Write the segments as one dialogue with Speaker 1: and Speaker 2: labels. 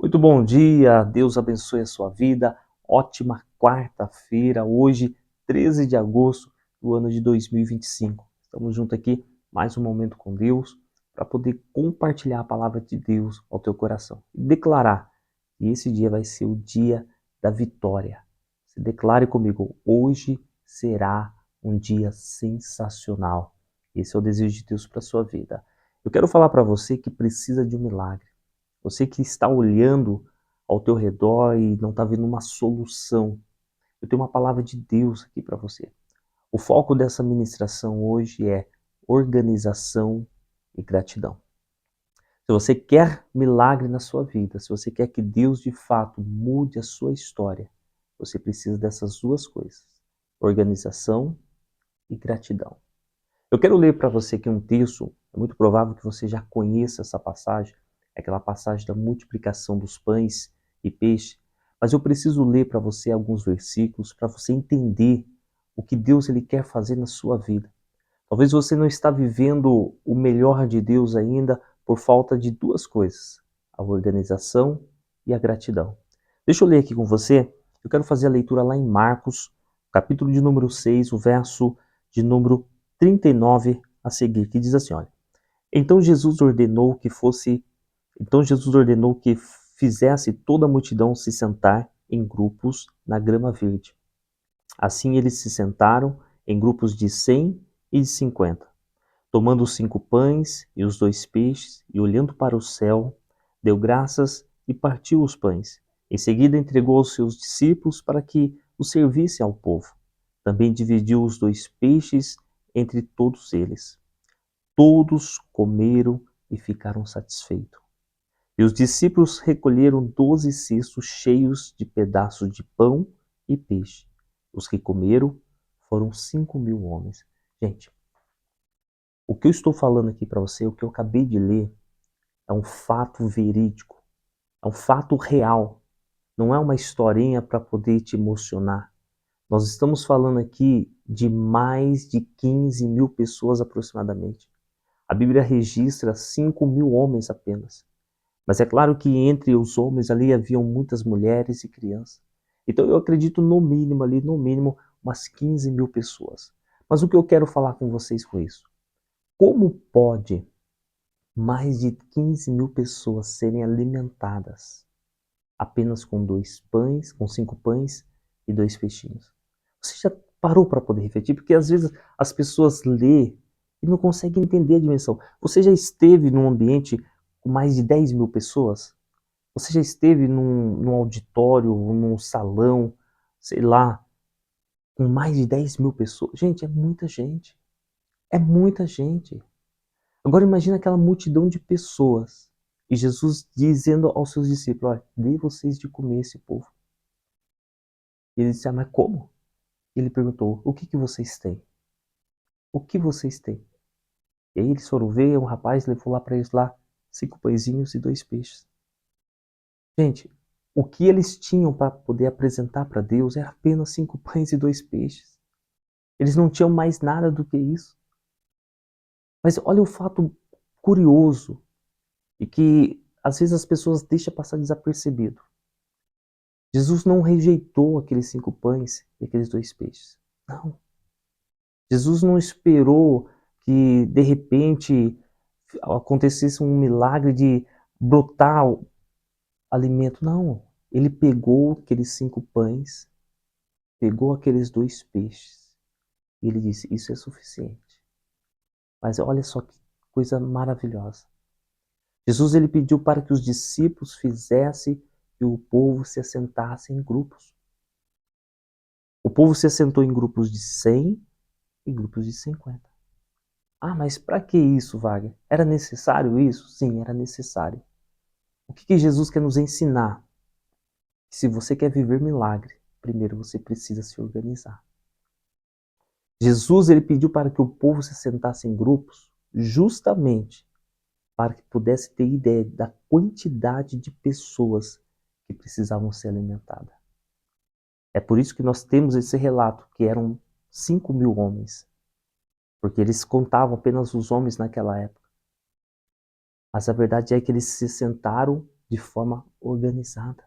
Speaker 1: Muito bom dia, Deus abençoe a sua vida. Ótima quarta-feira, hoje, 13 de agosto do ano de 2025. Estamos juntos aqui, mais um momento com Deus, para poder compartilhar a palavra de Deus ao teu coração e declarar que esse dia vai ser o dia da vitória. Se declare comigo, hoje será um dia sensacional. Esse é o desejo de Deus para a sua vida. Eu quero falar para você que precisa de um milagre. Você que está olhando ao teu redor e não está vendo uma solução. Eu tenho uma palavra de Deus aqui para você. O foco dessa ministração hoje é organização e gratidão. Se você quer milagre na sua vida, se você quer que Deus de fato mude a sua história, você precisa dessas duas coisas: organização e gratidão. Eu quero ler para você aqui um texto, é muito provável que você já conheça essa passagem, é aquela passagem da multiplicação dos pães e peixes, mas eu preciso ler para você alguns versículos para você entender o que Deus ele quer fazer na sua vida. Talvez você não está vivendo o melhor de Deus ainda por falta de duas coisas: a organização e a gratidão. Deixa eu ler aqui com você. Eu quero fazer a leitura lá em Marcos, capítulo de número 6, o verso de número 39 a seguir, que diz assim, olha: Então Jesus ordenou que fizesse toda a multidão se sentar em grupos na grama verde. Assim eles se sentaram em grupos de 100 e de 50. Tomando os 5 pães e os 2 peixes, e olhando para o céu, deu graças e partiu os pães. Em seguida entregou aos seus discípulos para que os servissem ao povo. Também dividiu os 2 peixes entre todos eles. Todos comeram e ficaram satisfeitos. E os discípulos recolheram 12 cestos cheios de pedaços de pão e peixe. Os que comeram foram 5.000 homens. Gente, o que eu estou falando aqui para você, o que eu acabei de ler, é um fato verídico, é um fato real. Não é uma historinha para poder te emocionar. Nós estamos falando aqui de mais de 15.000 pessoas aproximadamente. A Bíblia registra 5.000 homens apenas. Mas é claro que entre os homens ali haviam muitas mulheres e crianças. Então eu acredito no mínimo, umas 15.000 pessoas. Mas o que eu quero falar com vocês com isso? Como pode mais de 15.000 pessoas serem alimentadas apenas com 2 pães, com 5 pães e 2 peixinhos? Você já parou para poder refletir? Porque às vezes as pessoas lêem e não conseguem entender a dimensão. Você já esteve num ambiente com mais de 10.000 pessoas? Você já esteve num auditório, num salão, sei lá, com mais de 10.000 pessoas? Gente, é muita gente. É muita gente. Agora imagina aquela multidão de pessoas. E Jesus dizendo aos seus discípulos: olha, dê vocês de comer esse povo. E ele disse: mas como? E ele perguntou: o que vocês têm? O que vocês têm? E aí eles foram ver, um rapaz levou lá para eles lá 5 pãezinhos e 2 peixes. Gente, o que eles tinham para poder apresentar para Deus era apenas 5 pães e 2 peixes. Eles não tinham mais nada do que isso. Mas olha o fato curioso e que às vezes as pessoas deixam passar desapercebido. Jesus não rejeitou aqueles 5 pães e aqueles 2 peixes. Não. Jesus não esperou que de repente acontecesse um milagre de brotar o alimento. Não. Ele pegou aqueles 5 pães, pegou aqueles 2 peixes e ele disse: isso é suficiente. Mas olha só que coisa maravilhosa. Jesus ele pediu para que os discípulos fizessem que o povo se assentasse em grupos. O povo se assentou em grupos de 100 e grupos de 50. Ah, mas para que isso, Wagner? Era necessário isso? Sim, era necessário. O que Jesus quer nos ensinar? Que se você quer viver milagre, primeiro você precisa se organizar. Jesus ele pediu para que o povo se assentasse em grupos justamente para que pudesse ter ideia da quantidade de pessoas que precisavam ser alimentadas. É por isso que nós temos esse relato, que eram 5.000 homens, porque eles contavam apenas os homens naquela época. Mas a verdade é que eles se sentaram de forma organizada.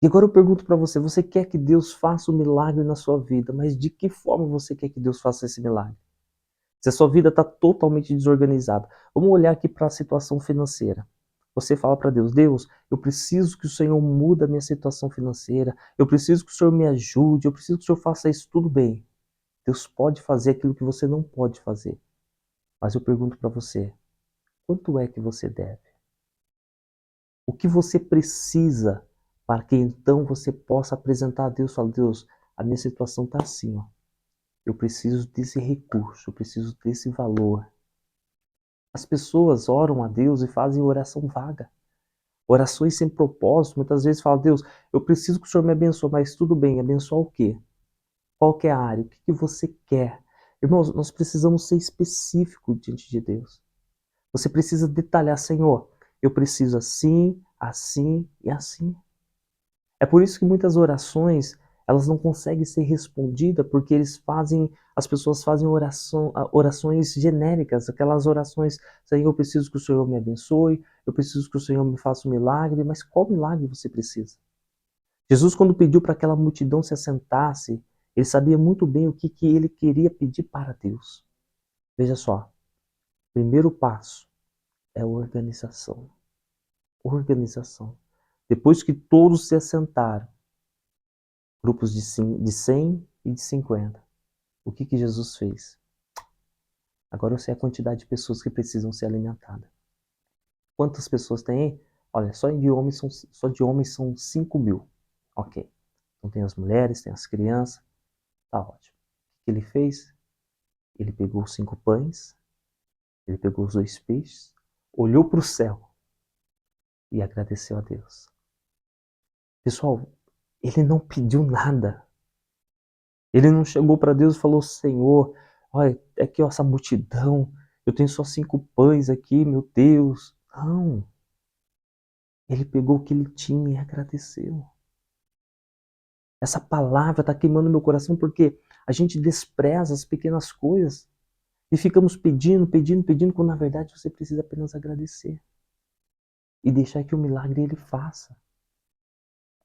Speaker 1: E agora eu pergunto para você, você quer que Deus faça um milagre na sua vida, mas de que forma você quer que Deus faça esse milagre? Se a sua vida está totalmente desorganizada, vamos olhar aqui para a situação financeira. Você fala para Deus, Deus, eu preciso que o Senhor mude a minha situação financeira, eu preciso que o Senhor me ajude, eu preciso que o Senhor faça isso tudo bem. Deus pode fazer aquilo que você não pode fazer. Mas eu pergunto para você, quanto é que você deve? O que você precisa para que então você possa apresentar a Deus e falar, Deus, a minha situação está assim, ó. Eu preciso desse recurso, eu preciso desse valor. As pessoas oram a Deus e fazem oração vaga. Orações sem propósito, muitas vezes falam, Deus, eu preciso que o Senhor me abençoe, mas tudo bem, abençoar o quê? Qual que é a área? O que você quer? Irmãos, nós precisamos ser específicos diante de Deus. Você precisa detalhar, Senhor, eu preciso assim, assim e assim. É por isso que muitas orações, elas não conseguem ser respondidas, porque as pessoas fazem orações genéricas, aquelas orações, Senhor, eu preciso que o Senhor me abençoe, eu preciso que o Senhor me faça um milagre, mas qual milagre você precisa? Jesus, quando pediu para aquela multidão se assentasse, ele sabia muito bem o que ele queria pedir para Deus. Veja só, primeiro passo é organização. Organização. Depois que todos se assentaram, grupos de 100 e de 50, o que Jesus fez? Agora eu sei a quantidade de pessoas que precisam ser alimentadas. Quantas pessoas tem aí? Olha, só de homens são 5.000. Ok. Então tem as mulheres, tem as crianças. Tá ótimo. O que ele fez? Ele pegou os 5 pães, ele pegou os 2 peixes, olhou para o céu e agradeceu a Deus. Pessoal, ele não pediu nada. Ele não chegou para Deus e falou, Senhor, olha, é que essa multidão, eu tenho só 5 pães aqui, meu Deus. Não. Ele pegou o que ele tinha e agradeceu. Essa palavra está queimando meu coração porque a gente despreza as pequenas coisas e ficamos pedindo, pedindo, pedindo, quando na verdade você precisa apenas agradecer e deixar que o milagre ele faça.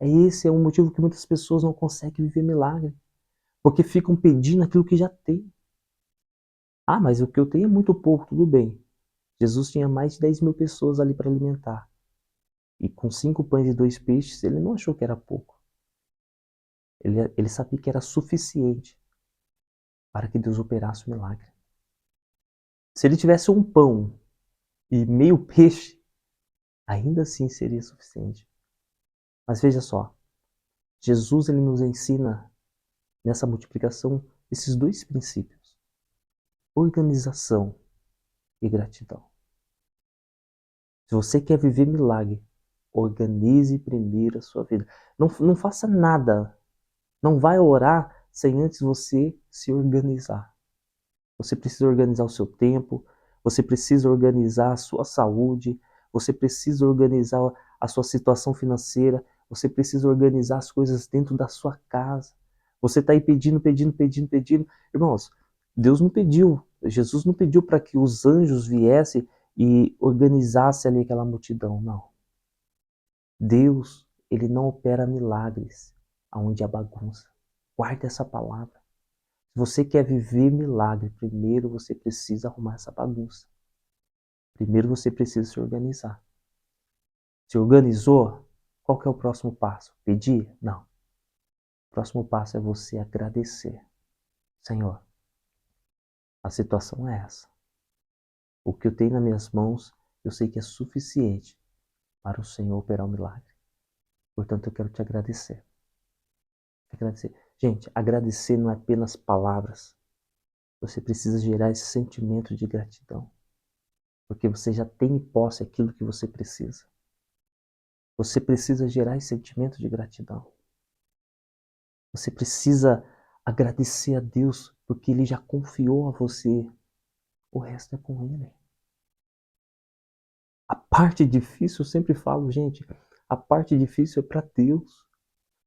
Speaker 1: Esse é o motivo que muitas pessoas não conseguem viver milagre, porque ficam pedindo aquilo que já tem. Ah, mas o que eu tenho é muito pouco, tudo bem. Jesus tinha mais de 10.000 pessoas ali para alimentar. E com 5 pães e 2 peixes, ele não achou que era pouco. Ele sabia que era suficiente para que Deus operasse o milagre. Se ele tivesse um pão e meio peixe, ainda assim seria suficiente. Mas veja só, Jesus ele nos ensina nessa multiplicação esses 2 princípios: organização e gratidão. Se você quer viver milagre, organize primeiro a sua vida. Não faça nada. Não vai orar sem antes você se organizar. Você precisa organizar o seu tempo, você precisa organizar a sua saúde, você precisa organizar a sua situação financeira, você precisa organizar as coisas dentro da sua casa. Você está aí pedindo, pedindo, pedindo, pedindo. Irmãos, Deus não pediu, Jesus não pediu para que os anjos viessem e organizassem ali aquela multidão, não. Deus, ele não opera milagres aonde há bagunça. Guarde essa palavra. Se você quer viver milagre, primeiro você precisa arrumar essa bagunça. Primeiro você precisa se organizar. Se organizou, qual que é o próximo passo? Pedir? Não. O próximo passo é você agradecer. Senhor, a situação é essa. O que eu tenho nas minhas mãos, eu sei que é suficiente para o Senhor operar o milagre. Portanto, eu quero te agradecer. Agradecer. Gente, agradecer não é apenas palavras. Você precisa gerar esse sentimento de gratidão. Porque você já tem em posse aquilo que você precisa. Você precisa gerar esse sentimento de gratidão. Você precisa agradecer a Deus porque Ele já confiou a você. O resto é com Ele. A parte difícil, eu sempre falo, gente, a parte difícil é para Deus.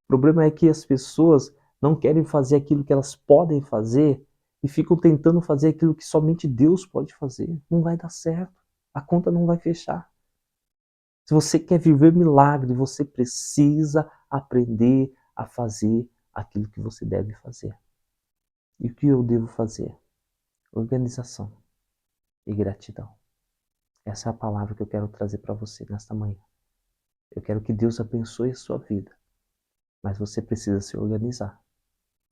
Speaker 1: O problema é que as pessoas não querem fazer aquilo que elas podem fazer e ficam tentando fazer aquilo que somente Deus pode fazer. Não vai dar certo. A conta não vai fechar. Se você quer viver milagre, você precisa aprender a fazer aquilo que você deve fazer. E o que eu devo fazer? Organização e gratidão. Essa é a palavra que eu quero trazer para você nesta manhã. Eu quero que Deus abençoe a sua vida, mas você precisa se organizar.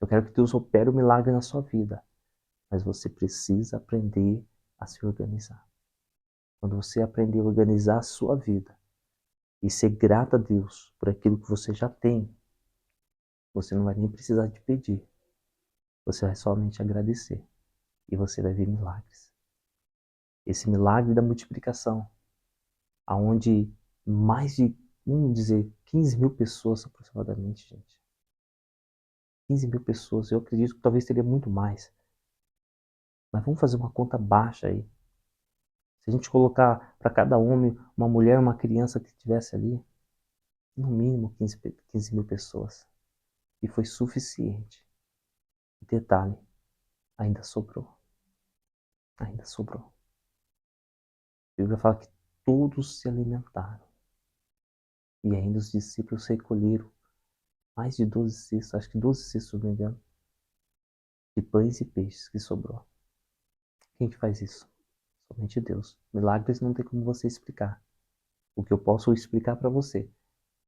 Speaker 1: Eu quero que Deus opere o milagre na sua vida, mas você precisa aprender a se organizar. Quando você aprender a organizar a sua vida e ser grato a Deus por aquilo que você já tem, você não vai nem precisar de pedir. Você vai somente agradecer e você vai ver milagres. Esse milagre da multiplicação, aonde mais de, vamos dizer, 15 mil pessoas aproximadamente, gente. 15 mil pessoas, eu acredito que talvez teria muito mais. Mas vamos fazer uma conta baixa aí. Se a gente colocar para cada homem, uma mulher, uma criança que estivesse ali, no mínimo 15 mil pessoas. E foi suficiente. Detalhe, ainda sobrou. Ainda sobrou. A Bíblia fala que todos se alimentaram. E ainda os discípulos recolheram mais de 12 cestos, acho que 12 cestos, se não me engano, de pães e peixes que sobrou. Quem que faz isso? Somente Deus. Milagres não tem como você explicar. O que eu posso explicar para você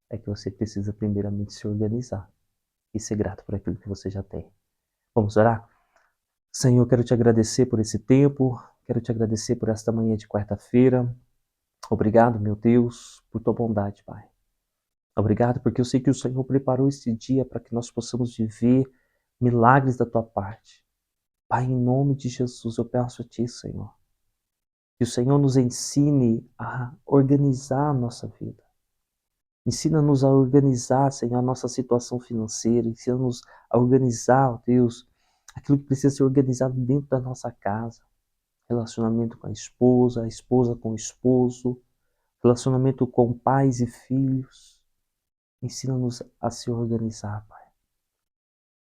Speaker 1: é que você precisa primeiramente se organizar e ser grato por aquilo que você já tem. Vamos orar? Senhor, eu quero te agradecer por esse tempo, quero te agradecer por esta manhã de quarta-feira. Obrigado, meu Deus, por tua bondade, Pai. Obrigado porque eu sei que o Senhor preparou este dia para que nós possamos viver milagres da tua parte. Pai, em nome de Jesus, eu peço a ti, Senhor, que o Senhor nos ensine a organizar a nossa vida. Ensina-nos a organizar, Senhor, a nossa situação financeira. Ensina-nos a organizar, ó Deus, aquilo que precisa ser organizado dentro da nossa casa. Relacionamento com a esposa com o esposo, relacionamento com pais e filhos. Ensina-nos a se organizar, Pai.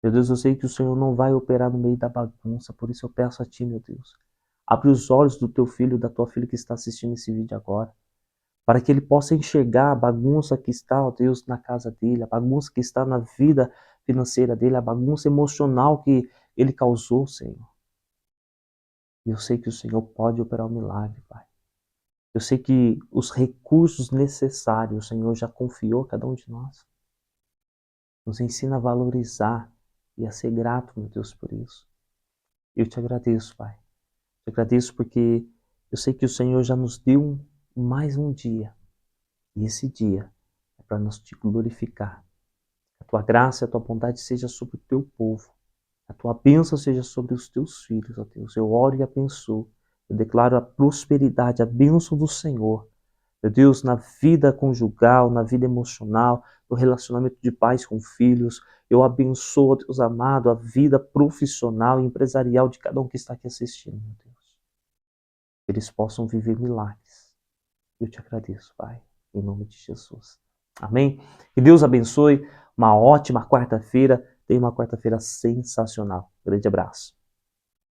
Speaker 1: Meu Deus, eu sei que o Senhor não vai operar no meio da bagunça, por isso eu peço a Ti, meu Deus. Abre os olhos do teu filho, da tua filha que está assistindo esse vídeo agora, para que ele possa enxergar a bagunça que está, ó Deus, na casa dele, a bagunça que está na vida financeira dele, a bagunça emocional que ele causou, Senhor. E eu sei que o Senhor pode operar um milagre, Pai. Eu sei que os recursos necessários o Senhor já confiou a cada um de nós. Nos ensina a valorizar e a ser grato, meu Deus, por isso. Eu te agradeço, Pai. Te agradeço porque eu sei que o Senhor já nos deu mais um dia. E esse dia é para nós te glorificar. A tua graça e a tua bondade seja sobre o teu povo. A tua bênção seja sobre os teus filhos, ó Deus. Eu oro e abençoo. Eu declaro a prosperidade, a bênção do Senhor. Meu Deus, na vida conjugal, na vida emocional, no relacionamento de pais com filhos. Eu abençoo, ó Deus amado, a vida profissional e empresarial de cada um que está aqui assistindo, meu Deus. Que eles possam viver milagres. Eu te agradeço, Pai, em nome de Jesus. Amém? Que Deus abençoe. Uma ótima quarta-feira. Tenha uma quarta-feira sensacional. Grande abraço.